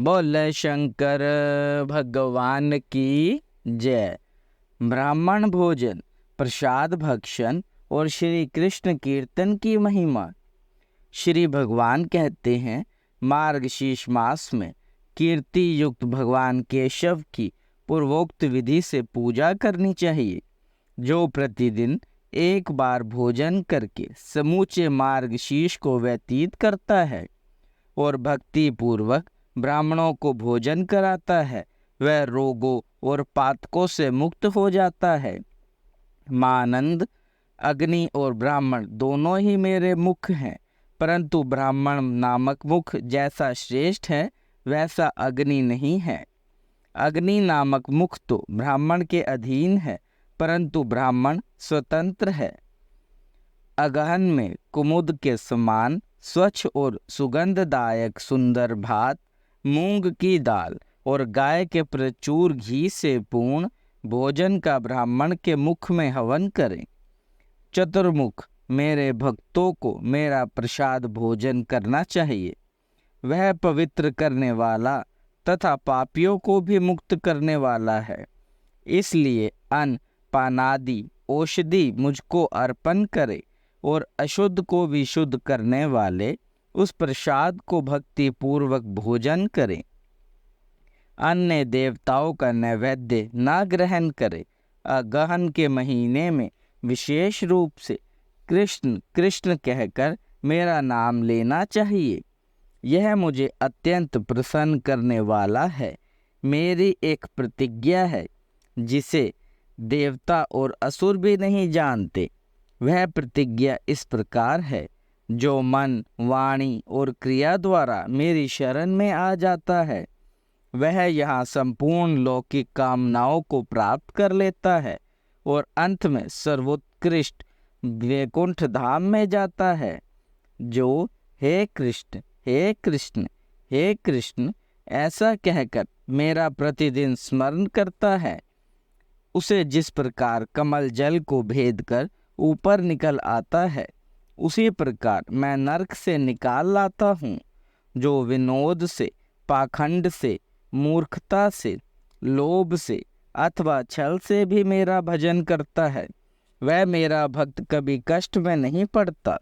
बोल शंकर भगवान की जय। ब्राह्मण भोजन, प्रसाद भक्षण और श्री कृष्ण कीर्तन की महिमा। श्री भगवान कहते हैं, मार्गशीर्ष मास में कीर्ति युक्त भगवान केशव की पूर्वोक्त विधि से पूजा करनी चाहिए। जो प्रतिदिन एक बार भोजन करके समूचे मार्गशीर्ष को व्यतीत करता है और भक्ति पूर्वक ब्राह्मणों को भोजन कराता है, वह रोगों और पातकों से मुक्त हो जाता है। मानंद, अग्नि और ब्राह्मण दोनों ही मेरे मुख हैं, परंतु ब्राह्मण नामक मुख जैसा श्रेष्ठ है वैसा अग्नि नहीं है। अग्नि नामक मुख तो ब्राह्मण के अधीन है, परंतु ब्राह्मण स्वतंत्र है। अगहन में कुमुद के समान स्वच्छ और सुगंधदायक सुंदर भात, मूंग की दाल और गाय के प्रचुर घी से पूर्ण भोजन का ब्राह्मण के मुख में हवन करें। चतुर्मुख मेरे भक्तों को मेरा प्रसाद भोजन करना चाहिए। वह पवित्र करने वाला तथा पापियों को भी मुक्त करने वाला है। इसलिए अन्न पानादि औषधि मुझको अर्पण करे और अशुद्ध को भी शुद्ध करने वाले उस प्रसाद को भक्ति पूर्वक भोजन करें। अन्य देवताओं का नैवेद्य न ग्रहण करे। अगहन के महीने में विशेष रूप से कृष्ण कृष्ण कहकर मेरा नाम लेना चाहिए। यह मुझे अत्यंत प्रसन्न करने वाला है। मेरी एक प्रतिज्ञा है जिसे देवता और असुर भी नहीं जानते। वह प्रतिज्ञा इस प्रकार है, जो मन, वाणी और क्रिया द्वारा मेरी शरण में आ जाता है वह यहाँ संपूर्ण लौकिक कामनाओं को प्राप्त कर लेता है और अंत में सर्वोत्कृष्ट वैकुंठ धाम में जाता है। जो हे कृष्ण हे कृष्ण हे कृष्ण ऐसा कहकर मेरा प्रतिदिन स्मरण करता है, उसे जिस प्रकार कमल जल को भेद कर ऊपर निकल आता है, उसी प्रकार मैं नरक से निकाल लाता हूँ। जो विनोद से, पाखंड से, मूर्खता से, लोभ से अथवा छल से भी मेरा भजन करता है, वह मेरा भक्त कभी कष्ट में नहीं पड़ता।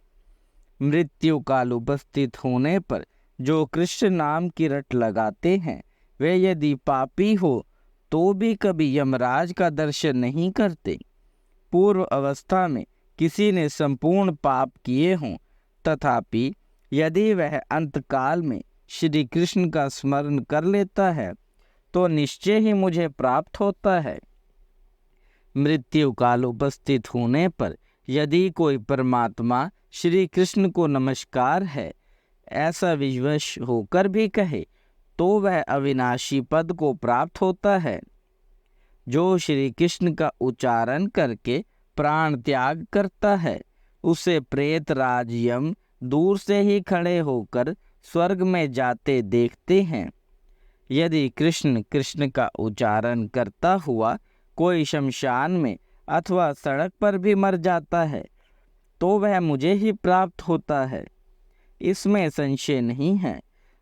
मृत्यु काल उपस्थित होने पर जो कृष्ण नाम की रट लगाते हैं, वे यदि पापी हो तो भी कभी यमराज का दर्शन नहीं करते। पूर्व अवस्था में किसी ने संपूर्ण पाप किए हों, तथापि यदि वह अंतकाल में श्री कृष्ण का स्मरण कर लेता है तो निश्चय ही मुझे प्राप्त होता है। मृत्यु काल उपस्थित होने पर यदि कोई परमात्मा श्री कृष्ण को नमस्कार है ऐसा विवश होकर भी कहे, तो वह अविनाशी पद को प्राप्त होता है। जो श्री कृष्ण का उच्चारण करके प्राण त्याग करता है, उसे प्रेत राज यम दूर से ही खड़े होकर स्वर्ग में जाते देखते हैं। यदि कृष्ण कृष्ण का उच्चारण करता हुआ कोई शमशान में अथवा सड़क पर भी मर जाता है, तो वह मुझे ही प्राप्त होता है। इसमें संशय नहीं है।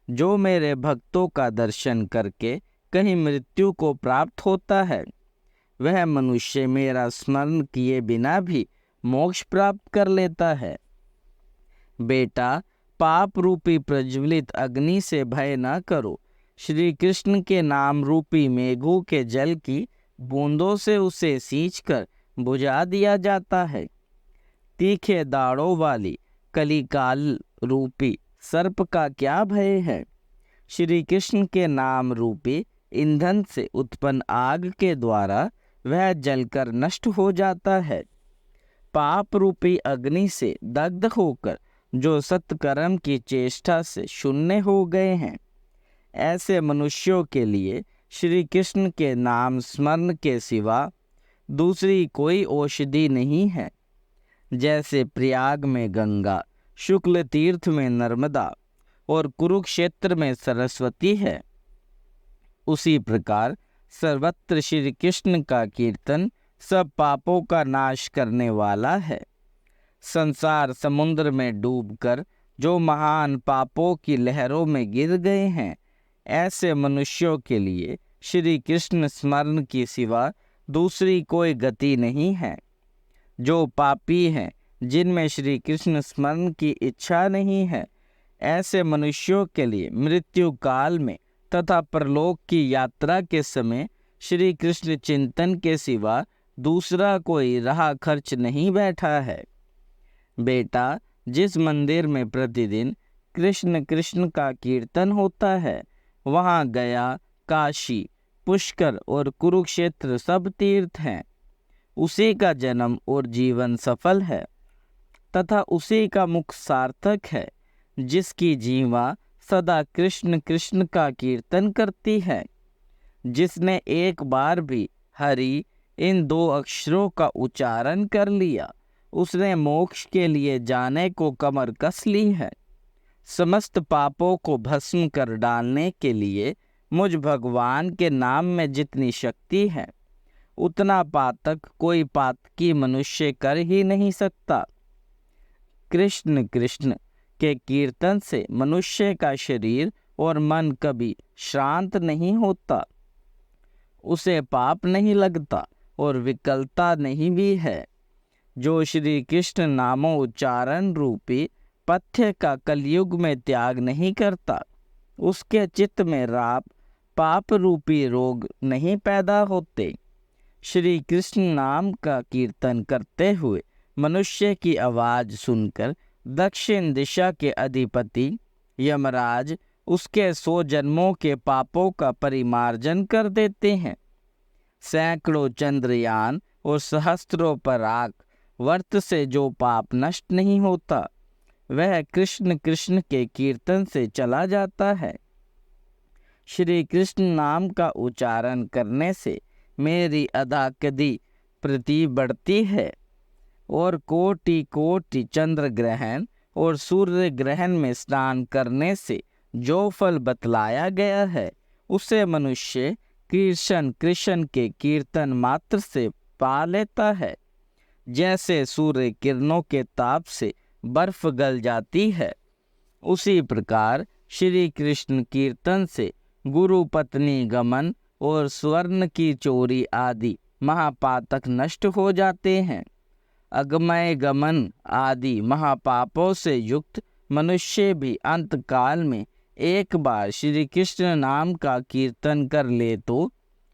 जो मेरे भक्तों का दर्शन करके कहीं मृत्यु को प्राप्त होता है, वह मनुष्य मेरा स्मरण किए बिना भी मोक्ष प्राप्त कर लेता है। बेटा, पाप रूपी प्रज्वलित अग्नि से भय न करो। श्री कृष्ण के नाम रूपी मेघों के जल की बूंदों से उसे सींचकर बुझा दिया जाता है। तीखे दाढ़ों वाली कलिकाल रूपी सर्प का क्या भय है। श्री कृष्ण के नाम रूपी ईंधन से उत्पन्न आग के द्वारा वह जलकर नष्ट हो जाता है। पाप रूपी अग्नि से दग्ध होकर जो सत्कर्म की चेष्टा से शून्य हो गए हैं, ऐसे मनुष्यों के लिए श्री कृष्ण के नाम स्मरण के सिवा दूसरी कोई औषधि नहीं है। जैसे प्रयाग में गंगा, शुक्ल तीर्थ में नर्मदा और कुरुक्षेत्र में सरस्वती है, उसी प्रकार सर्वत्र श्री कृष्ण का कीर्तन सब पापों का नाश करने वाला है। संसार समुद्र में डूबकर जो महान पापों की लहरों में गिर गए हैं, ऐसे मनुष्यों के लिए श्री कृष्ण स्मरण की सिवा दूसरी कोई गति नहीं है। जो पापी हैं, जिनमें श्री कृष्ण स्मरण की इच्छा नहीं है, ऐसे मनुष्यों के लिए मृत्यु काल में तथा परलोक की यात्रा के समय श्री कृष्ण चिंतन के सिवा दूसरा कोई राह खर्च नहीं बैठा है। बेटा, जिस मंदिर में प्रतिदिन कृष्ण कृष्ण का कीर्तन होता है, वहाँ गया, काशी, पुष्कर और कुरुक्षेत्र सब तीर्थ हैं। उसी का जन्म और जीवन सफल है तथा उसी का मुख सार्थक है, जिसकी जीवा सदा कृष्ण कृष्ण का कीर्तन करती है। जिसने एक बार भी हरि इन 2 अक्षरों का उच्चारण कर लिया, उसने मोक्ष के लिए जाने को कमर कस ली है। समस्त पापों को भस्म कर डालने के लिए मुझ भगवान के नाम में जितनी शक्ति है, उतना पातक कोई पातकी मनुष्य कर ही नहीं सकता। कृष्ण कृष्ण के कीर्तन से मनुष्य का शरीर और मन कभी शांत नहीं होता, उसे पाप नहीं लगता और विकलता नहीं भी है। जो श्री कृष्ण नामोच्चारण रूपी पथ्य का कलयुग में त्याग नहीं करता, उसके चित्त में राप पाप रूपी रोग नहीं पैदा होते। श्री कृष्ण नाम का कीर्तन करते हुए मनुष्य की आवाज़ सुनकर दक्षिण दिशा के अधिपति यमराज उसके 100 जन्मों के पापों का परिमार्जन कर देते हैं। सैकड़ों चंद्रयान और सहस्त्रों पराग वर्त से जो पाप नष्ट नहीं होता, वह कृष्ण कृष्ण के कीर्तन से चला जाता है। श्री कृष्ण नाम का उच्चारण करने से मेरी अदाकदी प्रति बढ़ती है और कोटि कोटि चंद्र ग्रहण और सूर्य ग्रहण में स्नान करने से जो फल बतलाया गया है, उसे मनुष्य कृष्ण कृष्ण के कीर्तन मात्र से पा लेता है। जैसे सूर्य किरणों के ताप से बर्फ गल जाती है, उसी प्रकार श्री कृष्ण कीर्तन से गुरु पत्नी गमन और स्वर्ण की चोरी आदि महापातक नष्ट हो जाते हैं। अगमय गमन आदि महापापों से युक्त मनुष्य भी अंत काल में एक बार श्री कृष्ण नाम का कीर्तन कर ले तो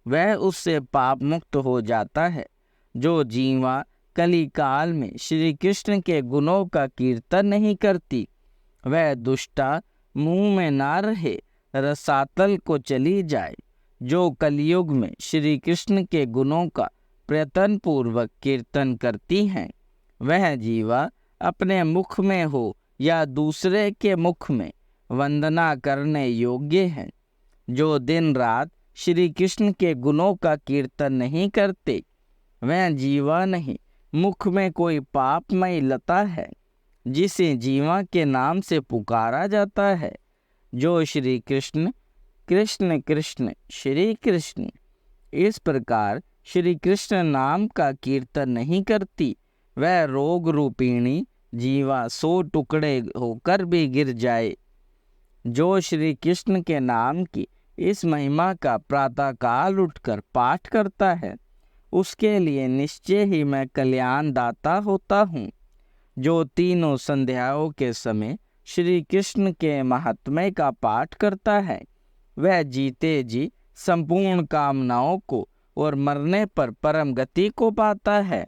वह उससे पाप मुक्त हो जाता है। जो जीवा कली काल में श्री कृष्ण के गुणों का कीर्तन नहीं करती, वह दुष्टा मुंह में ना रहे, रसातल को चली जाए। जो कलयुग में श्री कृष्ण के गुणों का प्रयत्न पूर्वक कीर्तन करती हैं, वह जीवा अपने मुख में हो या दूसरे के मुख में वंदना करने योग्य है। जो दिन रात श्री कृष्ण के गुणों का कीर्तन नहीं करते, वह जीवा नहीं, मुख में कोई पापमय लता है, जिसे जीवा के नाम से पुकारा जाता है। जो श्री कृष्ण कृष्ण कृष्ण श्री कृष्ण इस प्रकार श्री कृष्ण नाम का कीर्तन नहीं करती, वह रोग रूपिणी जीवा 100 टुकड़े होकर भी गिर जाए। जो श्री कृष्ण के नाम की इस महिमा का प्रातःकाल उठकर पाठ करता है, उसके लिए निश्चय ही मैं कल्याण दाता होता हूँ। जो तीनों संध्याओं के समय श्री कृष्ण के महात्म्य का पाठ करता है, वह जीते जी संपूर्ण कामनाओं को और मरने पर परम गति को पाता है।